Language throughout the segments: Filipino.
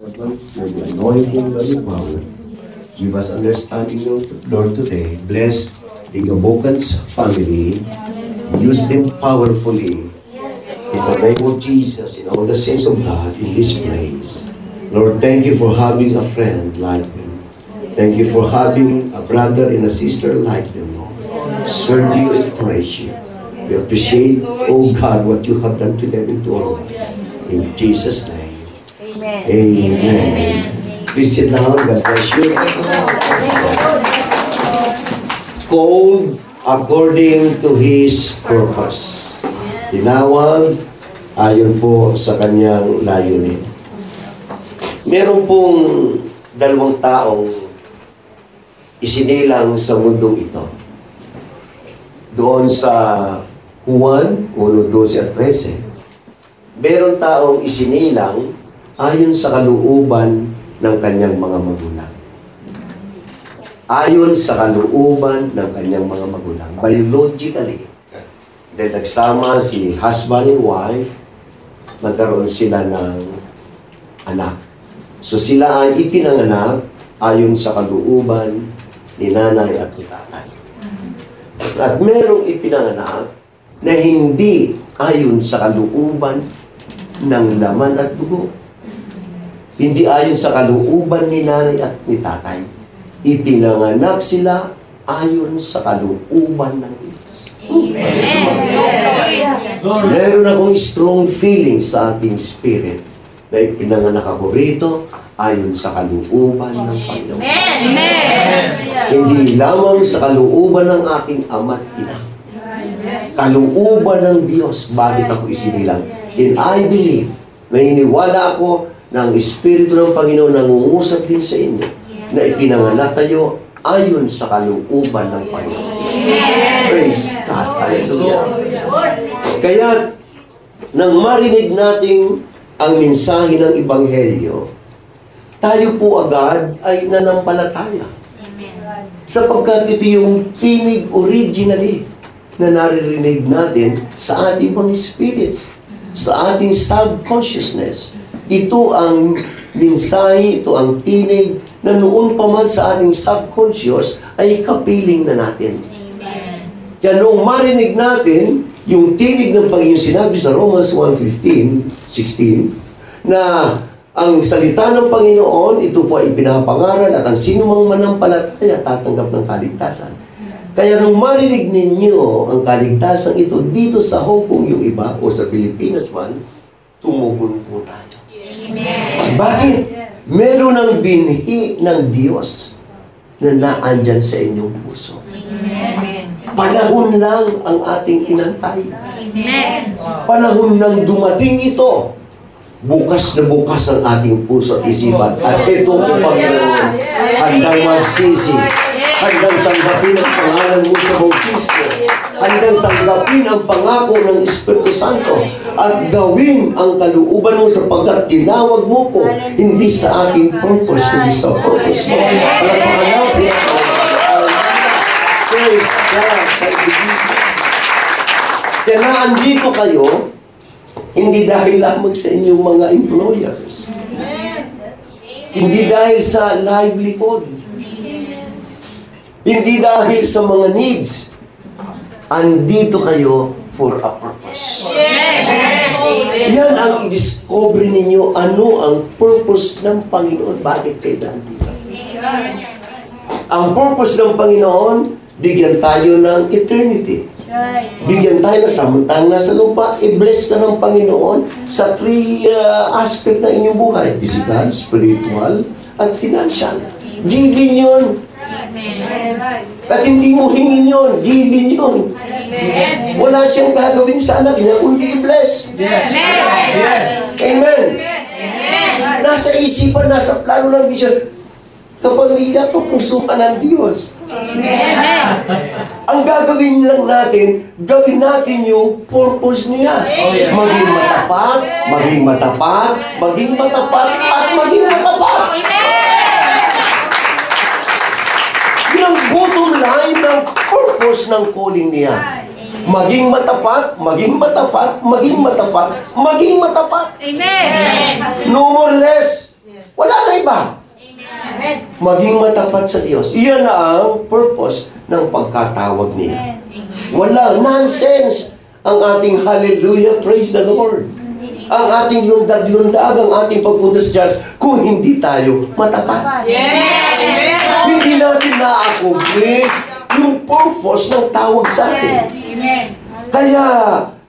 With the anointing of your power. Give us understanding, Lord, today. Bless the Gabokans family. Use them powerfully. In the name of Jesus, in all the saints of God in this place. Lord, thank you for having a friend like them. Thank you for having a brother and a sister like them, Lord. Serve you and praise you. We appreciate, oh God, what you have done to them and to all of us. In Jesus' name. Amen. Amen. Please sit down. God bless you. Called according to His purpose. Tinawag ayon po sa kanyang layunin. Meron pong dalawang taong isinilang sa mundong ito. Doon sa Juan 1:12 at 13, meron taong isinilang ayon sa kalooban ng kanyang mga magulang. Ayon sa kalooban ng kanyang mga magulang. Biologically, dahil nagsama si husband and wife, nagkaroon sila ng anak. So sila ay ipinanganak ayon sa kalooban ni nanay at ni tatay. At merong ipinanganak na hindi ayon sa kalooban ng laman at dugo. Hindi ayon sa kalooban ni nanay at ni tatay. Ipinanganak sila ayon sa kalooban ng Diyos. Meron akong strong feeling sa ating spirit na ipinanganak ako rito ayon sa kalooban ng Panginoon. Hindi lamang sa kalooban ng aking ama't ina. Kalooban ng Diyos, bakit ako isinilang? And I believe, naniniwala ako na ang Espiritu ng Panginoon nangungusap din sa inyo na ipinanganak tayo ayon sa kalooban ng Panginoon. Praise God. Hallelujah. Kaya, nang marinig natin ang mensahe ng Ebanghelyo, tayo po agad ay nanampalataya. Sapagkat ito yung tinig originally na naririnig natin sa ating mga spirits, sa ating subconsciousness. Ito ang mensahe, ito ang tinig na noon pa man sa ating subconscious ay kapiling na natin. Kaya noong marinig natin yung tinig ng Panginoon, sinabi sa Romans 1:15-16 na ang salita ng Panginoon, ito po ay pinapangaral at ang sino mang manampalataya tatanggap ng kaligtasan. Kaya nung marinig ninyo ang kaligtasan ito dito sa Hong Kong yung iba o sa Pilipinas man, tumugon po tayo. Amen. Bakit? Meron ng binhi ng Diyos na naandyan sa inyong puso. Amen. Panahon lang ang ating inantay. Amen. Panahon nang dumating ito. Bukas na bukas ang ating puso at isipan. At ito po, Panginoon, handang magsisi, handang tanggapin ang pangalan mo sa bautismo, handang tanggapin ang pangako ng Espiritu Santo, at gawin ang kalooban mo sapagkat tinawag mo ko, hindi sa aking purpose, kundi sa purpose mo. Palapakan natin. Praise God. Thank you, Jesus. Kaya naandito kayo, hindi dahil lamang sa inyong mga employers. Hindi dahil sa livelihood. Hindi dahil sa mga needs. Andito kayo for a purpose. Yan ang i-discover ninyo ano ang purpose ng Panginoon. Bakit kayo nandito? Ang purpose ng Panginoon, bigyan tayo ng eternity. Bigyan tayo na samantang nasa lupa, i-bless ka ng Panginoon sa three aspect ng inyong buhay. Physical, spiritual, at financial. Giving yun. At hindi mo hingin yun. Giving yun. Wala siyang gagawin sa anak niya, kundi i-bless. Amen. Nasa isipan, nasa plano lang di siya. Kapag niya ito, puso ka ng Diyos. Ang gagawin lang natin, gawin natin yung purpose niya. Maging matapat, maging matapat, maging matapat, at maging matapat. Yun ang bottom line ng purpose ng calling niya. Maging matapat, maging matapat, maging matapat, maging matapat. Amen. No more less. Wala ba? Maging matapat sa Diyos. Iyan ang purpose ng pagkatawag niya. Wala nonsense ang ating hallelujah, praise the Lord. Ang ating lundag-lundag, ang ating pagpunta sa Diyos kung hindi tayo matapat. Hindi natin na-accomplish yung purpose ng tawag sa atin. Kaya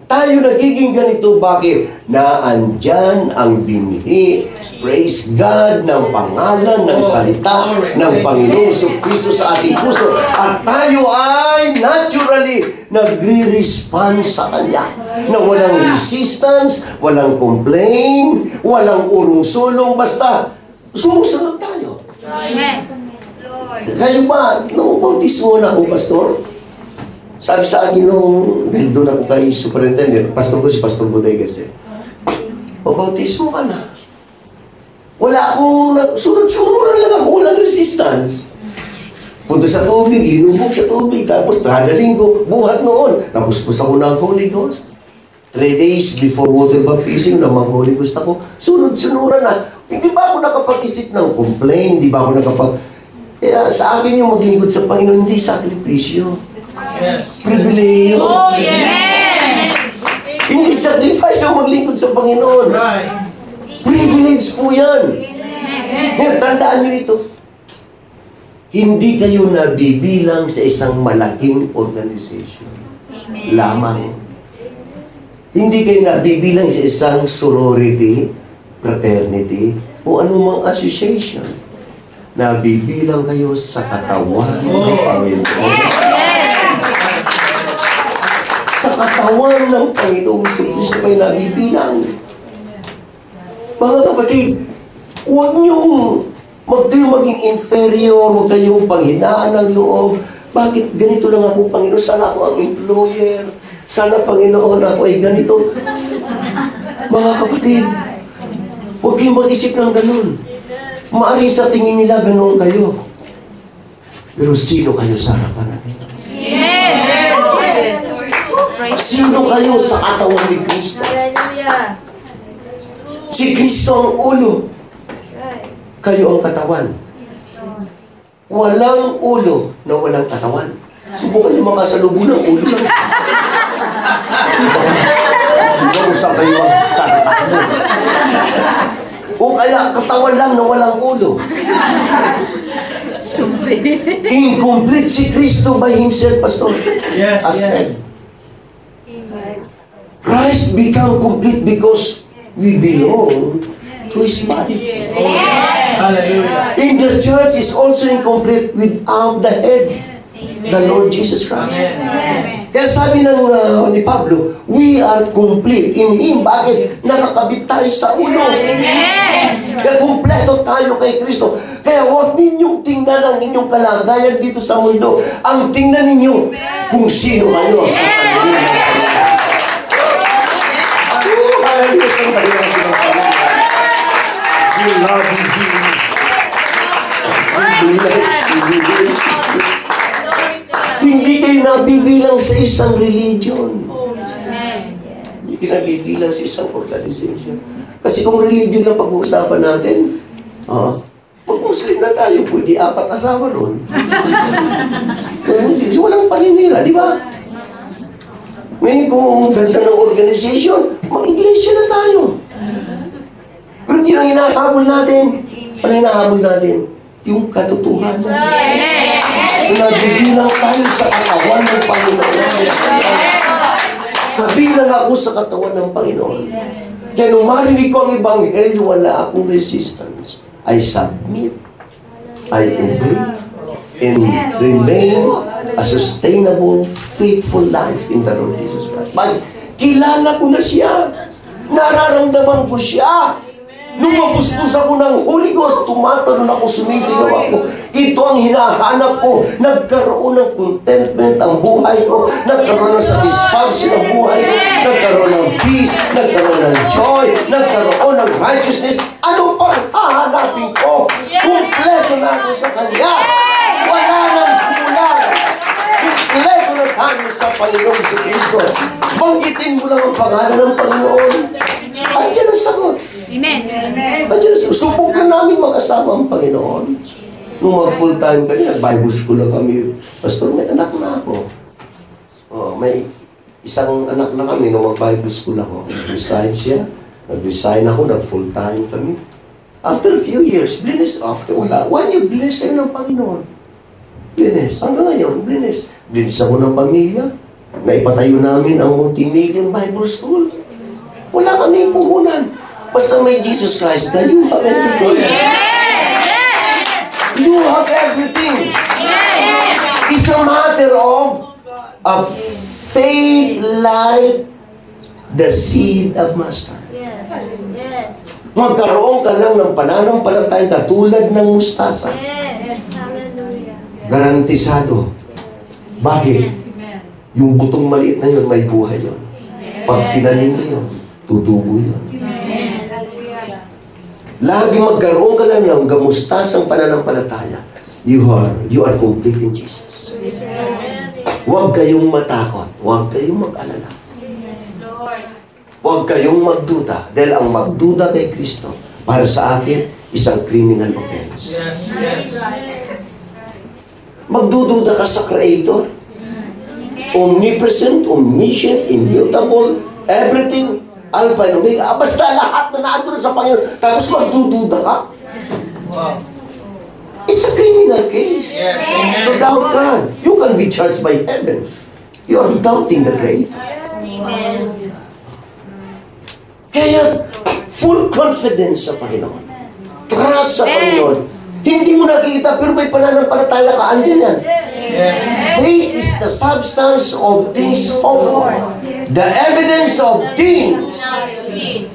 tayo nagiging ganito. Bakit? Naandyan ang binhi, praise God, ng pangalan, ng salita ng Panginoong Kristo sa ating puso. At tayo ay naturally nagre-respond sa Kanya. Na walang resistance, walang complain, walang urong-sulong, basta sumusunod tayo. Kayo ba, nung bautismo na ako, Pastor, sabi sa akin nung, dahil doon ako kay superintendent, pastor ko si Pastor Bodegas bautismo ka na. Wala akong, sunod-sunod lang ako, walang resistance. Punta sa tubig, inubog sa tubig, tapos kada linggo, buhat noon, napuspos ako ng Holy Ghost. 3 days before water baptism, namang Holy Ghost ako, sunod-sunuran na. Hindi ba ako nakapag-isip ng complaint, hindi ba ako kaya sa akin yung maglingkod sa Panginoon, hindi sakripisyo. Yes. Pribileyo. Oh, yes. Hindi sacrifice ang maglingkod sa Panginoon. Right. Privilege po yan. Tandaan nyo ito. Hindi kayo nabibilang sa isang malaking organization lamang. Hindi kayo nabibilang sa isang sorority, fraternity, o anumang association. Nabibilang kayo sa katawan ng Panginoon. Sa katawan ng Panginoon sa Kristo kayo nabibilang. Mga kapatid, huwag niyong maging inferior, huwag kayong panghinaan ng loob. Bakit ganito lang ako, Panginoon? Sana ako ang employer. Sana, Panginoon, ako ay ganito. Mga kapatid, huwag kayong mag-isip ng ganun. Maaaring sa tingin nila ganun kayo. Pero sino kayo sa harapan natin? Yes! Sino kayo sa katawan ni Kristo? Si Kristo ang ulo. Kayo ang katawan. Walang ulo na walang katawan. Subukan niyo makasalubong ng ulo lang. Kung saan kayo magtatakbo. O kaya katawan lang na walang ulo. Incomplete si Kristo by Himself, Pastor. Yes, As yes. head. Christ become complete because we belong to His body. Hallelujah. In the church is also incomplete without the head, the Lord Jesus Christ. Kaya sabi ni Pablo, we are complete in Him. Bakit? Nakakabit tayo sa ulo. Kaya kumpleto tayo kay Kristo. Kaya huwag ninyong tingnan ang inyong kalagayan dito sa mundo. Ang tingnan ninyo kung sino kayo sa Panginoon. Hallelujah sa Panginoon. We love you, Jesus. We bless you. Hindi kayo nabibilang sa isang religion. Hindi kayo nabibilang sa isang organization. Kasi kung religion lang pag-uusapan natin, pag Muslim na tayo, pwede 4 asawa ron. Hindi, walang paninira, di ba? Ngayon kung ganda ng organization, mag-iglesia na tayo. Pero hindi lang hinahabol natin. Ano hinahabol natin? Yung katotohanan. Nabibilang tayo sa katawan ng Panginoon. Kabilang ako sa katawan ng Panginoon. Kaya nung marinig ko ang Ebanghelyo, wala akong resistance. I submit, I obey, and remain a sustainable, faithful life in the Lord Jesus Christ. Kilala ko na siya. Nararamdaman ko siya. Nung mapuspos ako ng Holy Ghost, tumatalon ako, sumisigaw ako. Ito ang hinahanap ko. Nagkaroon ng contentment ang buhay ko. Nagkaroon ng satisfaction ang buhay ko. Nagkaroon ng peace. Nagkaroon ng joy. Nagkaroon ng righteousness. Ano pa hahanapin ko? Kumpleto na ako sa Kanya. Wala nang kulang. Kumpleto na tayo sa Panginoon si Kristo. Banggitin mo lang ang pangalan ng Panginoon. Andiyan ang sagot. Amen. Andiyan ang sagot. Subok na namin mag-asawa. kasama ang Panginoon. Nung mag-full time kami, nag-Bible school lang kami. Pastor, may anak na ako. May isang anak na kami nung mag-Bible school ako. Nag-resign siya. Nag-resign ako, nag-full time kami. After a few years, blinis. After 1 year, blinis kayo ng Panginoon. Blinis. Hanggang ngayon, blinis. Blinis ako ng pamilya. Naipatayo namin ang multi-million Bible school. Wala kami puhunan. Basta may Jesus Christ na you have everything. You have everything. It's a matter of a faith like the seed of mustard. Yes. Yes. Magkaroon ka lang ng pananampalataya katulad ng mustasa. Yes. Hallelujah. Garantisado. Bakit? Yung butong maliit na yun, may buhay yun. Pag tinanim mo yun, tutubo yun. Lagi magkaroon ka lang ng gamustasang pananampalataya. You are complete in Jesus. Huwag kayong matakot. Huwag kayong mag-alala. Huwag kayong magduda. Dahil ang magduda kay Kristo, para sa atin, isang criminal offense. Yes, yes. Magdududa ka sa Creator. Omnipresent, omniscient, immutable, everything. Alpha and Omega. Basta lahat na naandun sa Panginoon. Tapos magdududa ka. Wow. It's a criminal case. Yes, amen. So doubt God. You can be judged by heaven. You are doubting the Creator. Kaya, full confidence sa Panginoon. Trust sa Panginoon. Hindi mo nakikita, pero may pananampalataya ka. Andyan yan. Yes. Faith is the substance of things hoped for. The evidence of things.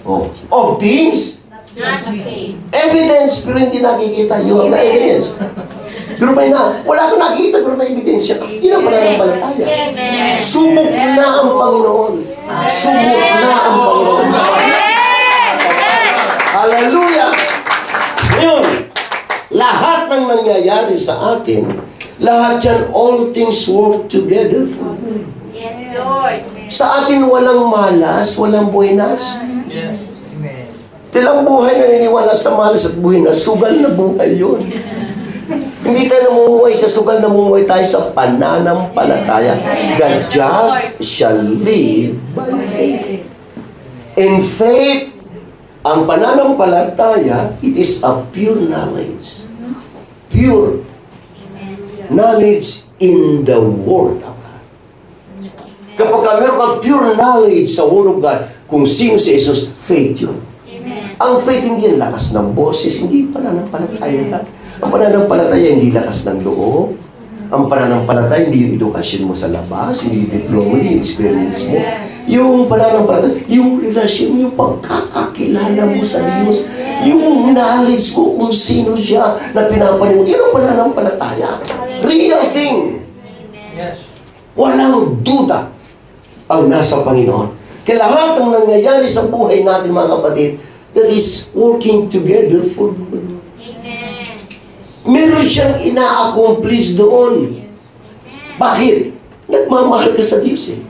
Of things. Evidence, pero hindi nakikita. You have the evidence. Pero wala kang nakikita, pero may ebidensya ka. Yun ang pananampalataya. Subok na ang Panginoon. Subok na ang Panginoon. Hallelujah! Ngayon, lahat ng nangyayari sa atin, lahat yan, all things work together for good. Yes, Lord. Sa atin walang malas, walang buenas. Yes. Amen. Tilang buhay na naniniwala sa malas at buenas, sugal na buhay yun. Hindi tayo namumuhay sa sugal, namumuhay tayo sa pananampalataya. The just shall live by faith. In faith, ang pananampalataya, it is a pure knowledge. Pure knowledge in the Word of God. Kapag meron kang pure knowledge sa Word of God, kung sino si Jesus, faith yun. Ang faith hindi yung lakas ng boses, hindi pananampalataya. Ang pananampalataya hindi lakas ng loob. Ang pananampalataya hindi yung edukasyon mo sa labas, hindi yung diploma, hindi yung experience mo. Yung pananampalataya, yung relasyon, yung pagkakakilala mo sa Diyos, yung knowledge mo kung sino siya na pinapanin mo, yun ang pananampalataya. Real thing. Yes. Walang duda ang nasa Panginoon. Kaya lahat ng nangyayari sa buhay natin, mga kapatid, that is working together for good. Meron siyang ina-accomplish doon. Bakit? Nagmamahal ka sa Diyos eh.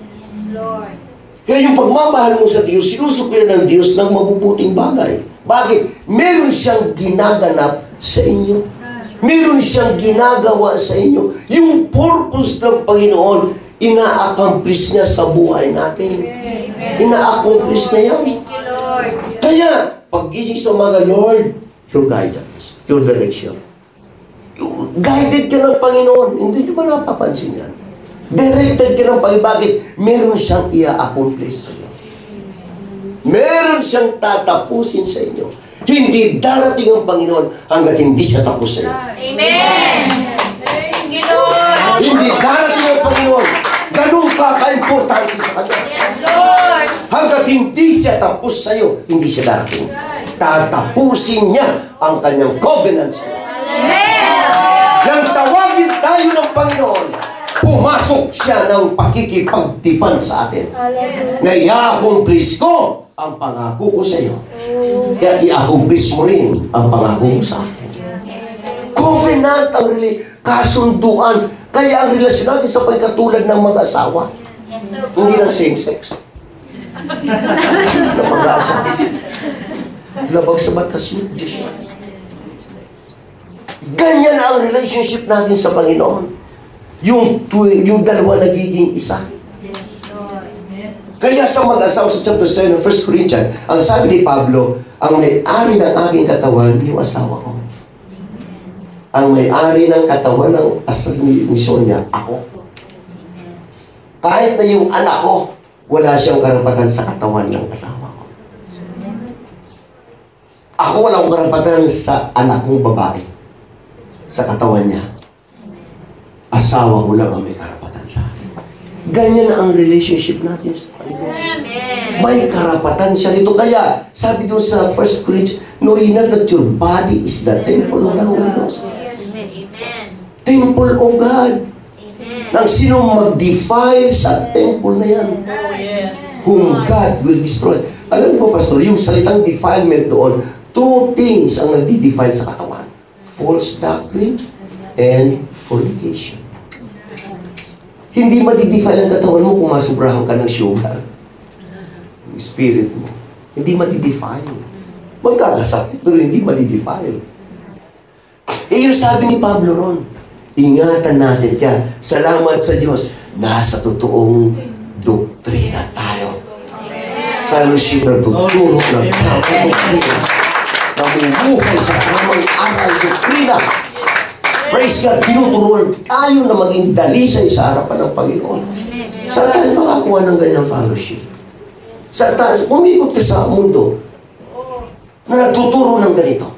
Kaya yung pagmamahal mo sa Diyos, sinusukli ng Diyos ng mabubuting bagay. Bakit? Meron siyang ginaganap sa inyo. Meron siyang ginagawa sa inyo. Yung purpose ng Panginoon, ina-accomplish niya sa buhay natin. Ina-accomplish na yan. Kaya, pag-isip sa mga Lord, your guidance, your direction. Guided ka ng Panginoon. Hindi nyo ba napapansin yan? Directed ka ng Panginoon. Bakit? Meron siyang i-accomplish sa inyo. Meron siyang tatapusin sa inyo. Hindi darating ang Panginoon hanggat hindi siya tapos sa inyo. Amen. Thank you, Lord. Hindi darating ang Panginoon. Ganun ka-importante sa Kanya. Yes, Lord. Hanggat hindi siya tapos sa iyo, hindi siya darating. Tatapusin niya ang kanyang covenant sa iyo. Nang tawagin tayo ng Panginoon, pumasok siya ng pakikipagtipan sa atin. Na i-accomplish ko ang pangako ko sa iyo. Kaya i-accomplish mo rin ang pangako mo sa akin. Covenant ang kasunduan. Kaya ang relasyon natin sa pagkatulad ng mag-asawa. Hindi lang same-sex. Na pag-aasawa. Labag sa batas yun. Ganyan ang relationship natin sa Panginoon. Yung dalawa nagiging isa. Kaya sa mag-asawa sa chapter 7 ng 1 Corinthians, ang sabi ni Pablo, ang may-ari ng aking katawan, yung asawa ko. Ang may-ari ng katawan ng ni Sonia, ako. Kahit na yung anak ko, wala siyang karapatan sa katawan ng asawa ko. Ako walang karapatan sa anak kong babae. Sa katawan niya. Asawa ko lang ang may karapatan sa akin. Ganyan ang relationship natin sa Panginoon. May karapatan siya rito. Kaya, sabi doon sa 1 Corinthians, know ye not that your body is the temple of the Holy Ghost. Temple of God. Nang sino mag-defile sa temple na yan, whom God will destroy. Alam mo, Pastor, yung salitang defilement doon, two things ang nagdi-defile sa katawan. False doctrine and fornication. Hindi madi-defile ang katawan mo kung masubrahan ka ng sugar. Yung spirit mo. Hindi madi-defile. Magkakasakit, pero hindi madi-defile. Yung sabi ni Pablo ron, ingatan natin ka. Salamat sa Diyos. Nasa totoong doktrina tayo. Fellowship na tuturo ng tamang doktrina. Namumuhay sa tamang aral doktrina. Praise God, tinuturuan tayo na maging dalisay sa harapan ng Panginoon. Saan tayo makakuha ng ganyang fellowship? Saan tayo? Umikot ka sa mundo na nagtuturo ng ganito.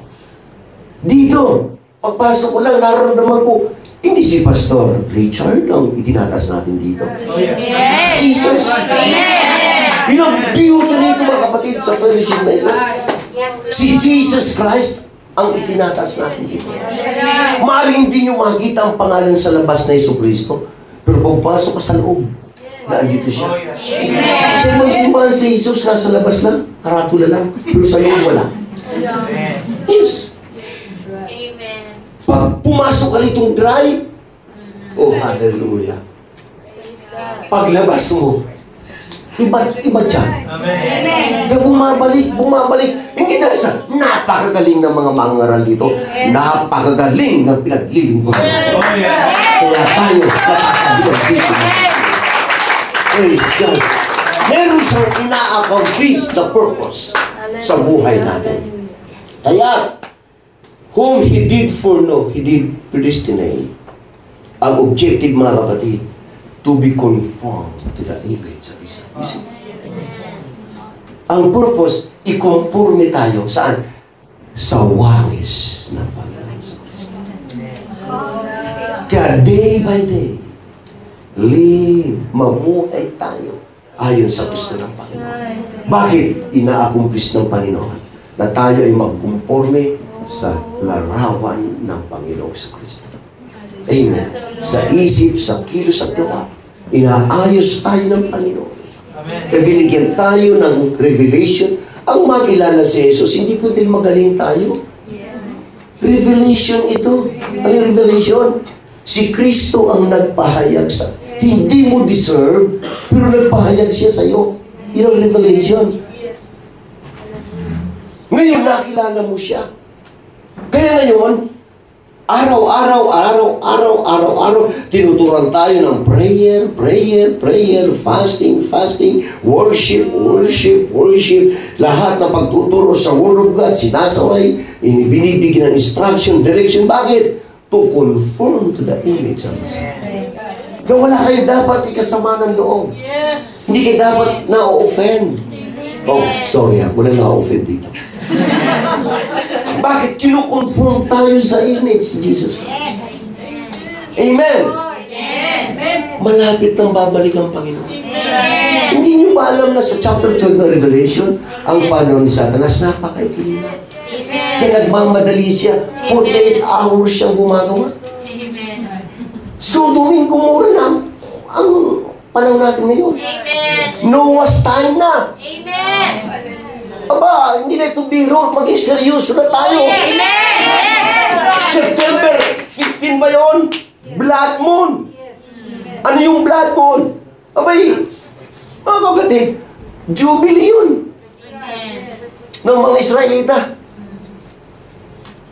Dito, pagpasok ko lang, nararamdaman ko, hindi si Pastor Richard ang itinatas natin dito. Yes. Jesus. Yun ang beauty nito, mga kapatid, sa fellowship na ito. Si Jesus Christ ang itinatas natin dito. Maaaring hindi nyo makita ang pangalan sa labas na Jesucristo, pero pagpasok ka sa loob, naandito siya. Sa ibang simbahan si Jesus nasa labas lang, karatula lang, pero sa loob wala. Yes. Pag pumasok ka ritong drive, oh, hallelujah. Paglabas mo, iba dyan. Kaya bumabalik. Hindi na sa napakagaling ng mga mangaral dito. Napakagaling ng pinaglilingkuran. Kaya tayo nakakabilang dito. Praise God. Meron siyang ina-accomplish na purpose sa buhay natin. Kaya, whom He did foreknow, He did predestinate. Ang objective, mga kapatid, to be conformed to the image of His Son. Ang purpose, i-conforme tayo saan? Sa wangis ng Panginoon sa Kristo. Kaya day by day, mamuhay tayo ayon sa gusto ng Panginoon. Bakit ina-accomplish ng Panginoon na tayo ay magkonforme sa larawan ng Panginoon sa Kristo? Amen. Sa isip, sa kilos at gawa, inaayos tayo ng Panginoon. Kaya binigyan tayo ng revelation. Ang makilala si Jesus, hindi po din magaling tayo. Revelation ito. Ang revelation, si Kristo ang nagpahayag sa, hindi mo deserve, pero nagpahayag siya sa iyo. Yun ang revelation. Ngayon, nakilala mo siya. Kaya ngayon, araw-araw, tinuturan tayo ng prayer, fasting, worship. Lahat ng pagtuturo sa Word of God, sinasaway, binibigyan ng instruction, direction. Bakit? To conform to the image of His Son. Kaya wala kayo dapat ikasama ng loob. Hindi kayo dapat na-offend. Oh, sorry walang na-offend dito. Bakit kinukonform tayo sa image ni Jesus Christ? Amen! Malapit nang babalik ang Panginoon. Hindi nyo ba alam na sa chapter 12 ng Revelation, ang panahon ni Satanas napakaikli na. Kaya nagmamadali siya, 48 hours siyang gumagawa. So, Domingo mura na ang panahon natin ngayon. Noah's time na. Aba, hindi na ito biro. Maging seryoso na tayo. September 15 ba yun? Blood moon. Ano yung blood moon? Abay, mga kapatid, jubilee yun ng mga Israelita.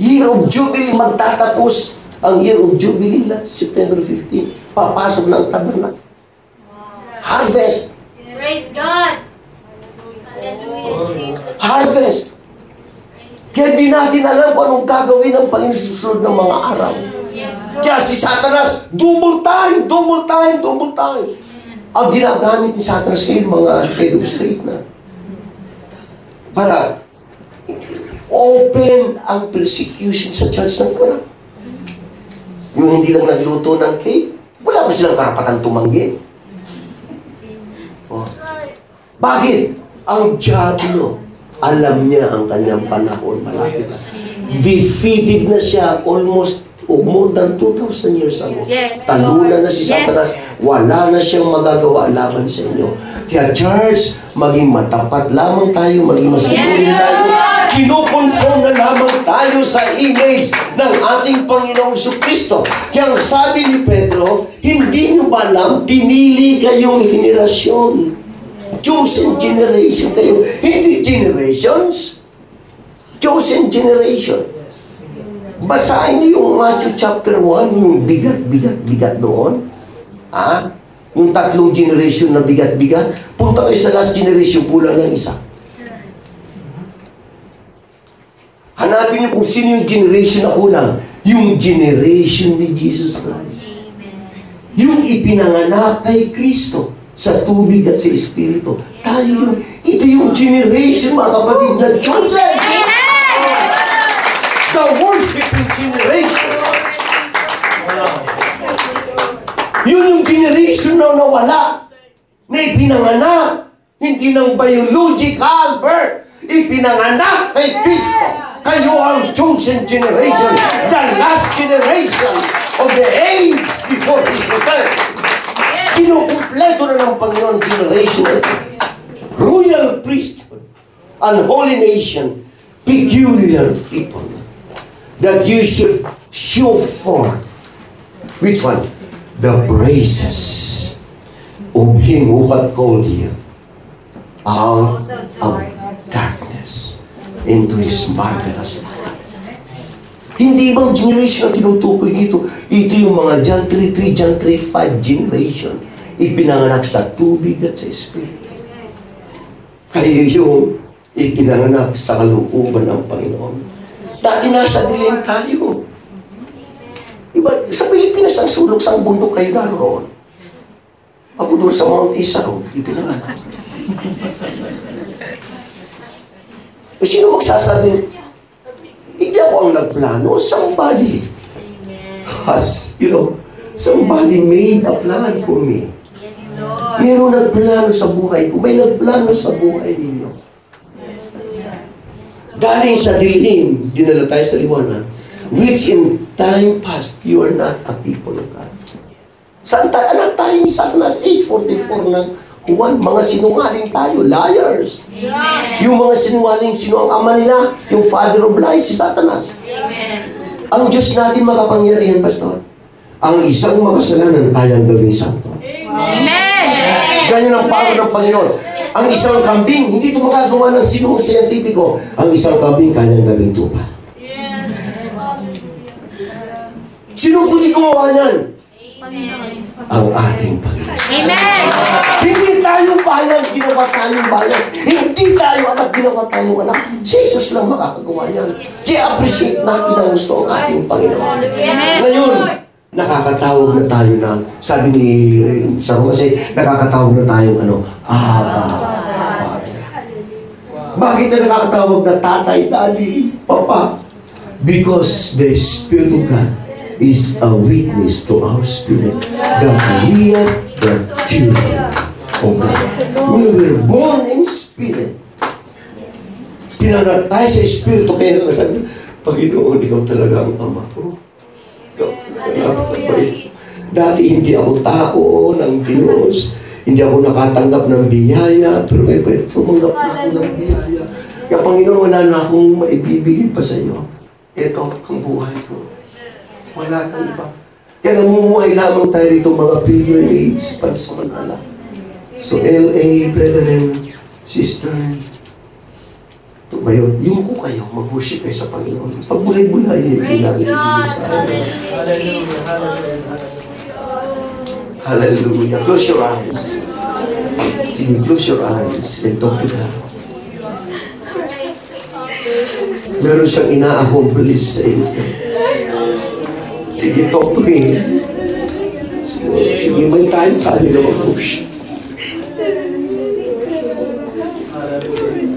Year of Jubilee, magtatapos ang Year of Jubilee last September 15. Papasok ng tabernacle. Harvest. Praise God. Hallelujah, Jesus. Harvest. Kaya di natin alam kung anong gagawin ng Panginoon sa susunod ng mga araw. Yes, Lord. Kaya si Satanas, double time. Ang ginagamit ni Satanas ngayon, mga head of state na. Para open ang persecution sa church ng Quran. Yung hindi lang nagluto ng cake, wala ba silang karapatan tumanggi? Oh. Bakit? Ang diablo, alam niya ang kanyang panahon, malapit na. Defeated na siya almost more than 2,000 years ago. Yes, Talunan na si Lord. Satanas, wala na siyang magagawa laban sa inyo. Kaya church, maging matapat lamang tayo, maging masiguri tayo. Kinoconform na lamang tayo sa image ng ating Panginoong Kristo. Kaya ang sabi ni Pedro, hindi nyo ba alam, pinili kayong henerasyon. Chosen generation kayo. Hindi generations. Chosen generation. Basahin niyo yung Matthew chapter 1, yung bigat doon. Yung 3 generation na bigat. Punta kayo sa last generation, kulang ng isa. Hanapin niyo kung sino yung generation na kulang. Yung generation ni Jesus Christ. Yung ipinanganak kay Kristo sa tubig at sa Espiritu. Tayo yun. Ito yung generation, mga kapatid, na chosen. The worshiping generation. Yun yung generation na nawala. Na ipinanganak. Hindi ng biological birth. Ipinanganak kay Kristo. Kayo ang chosen generation. The last generation of the age before His return. Kinukumpleto na ng Panginoon generation ito. Royal priesthood, unholy nation, peculiar people, that you should show forth. Which one? The praises of Him who had called you out of darkness into His marvelous light. Hindi ibang generation ang tinutukoy dito. Ito yung mga John 3:3, John 3:5 generation. Ipinanganak sa tubig at sa Espiritu. Kayo yung ipinanganak sa kalooban ng Panginoon. Dati nasa dilim tayo. Diba, sa Pilipinas, ang sulok sa bundok kayo naroon. Ako doon sa Mount Isa, ipinanganak. Sino magsasabi? Hindi ako ang nagplano. Somebody has, somebody made a plan for me. Yes, Lord. Meron nagplano sa buhay ko. May nagplano sa buhay ninyo. Galing sa dilim, dinala tayo sa liwanag, which in time past, you are not a people of God. Saan tayo? Anak tayo ni Satanas, 8:44 ng Juan, mga sinungaling tayo, liars. Amen. Yung mga sinungaling, sino ang ama nila? Yung father of lies, si Satanas. Amen. Ang Diyos natin makapangyarihan, Pastor. Ang isang makasalanan kayang gawing santo. Amen. Ganyan ang power ng Panginoon. Ang isang kambing, hindi ito magagawa ng sinong siyentipiko. Ang isang kambing kayang gawing tupa. Sino pwede gumawa niyan? Ang ating Panginoon. Amen. Hindi tayong bayan, ginawa tayong bayan. Hindi tayo anak, ginawa tayong anak. Si Jesus lang makakagawa niyan. Kaya appreciate natin ang gusto ng ating Panginoon. Ngayon, nakakatawag na tayo ng, sabi ni San Jose, nakakatawag na tayong Abba, Father. Bakit na nakakatawag na tatay, daddy, papa? Because the Spirit of God is a witness to our spirit that we are the children of God. We were born in spirit. Pinangat tayo sa Espiritu, kaya nakasabi, Panginoon, ikaw talaga ang ama ko. Ikaw talaga napakabait. Dati hindi ako tao ng Diyos. Hindi ako nakatanggap ng biyaya, pero ngayon tumanggap na ako ng biyaya. Kaya Panginoon, wala na akong maibibigay pa sa iyo. Ito ang buhay ko. Wala kang iba. Kaya namumuhay lamang tayo rito mga pilgrimage pansamantala. So LA, brethren, sister, Tumayo, yung ko kayo, mag-worship kayo sa Panginoon. Pagbulay-bulay, Praise God. Hallelujah. Hallelujah. Hallelujah. Close your eyes. Sige, close your eyes and talk to God. Meron siyang ina-accomplish sa inyo. Sige, talk to Him. Sige, may time tayo na mag-worship. Hallelujah.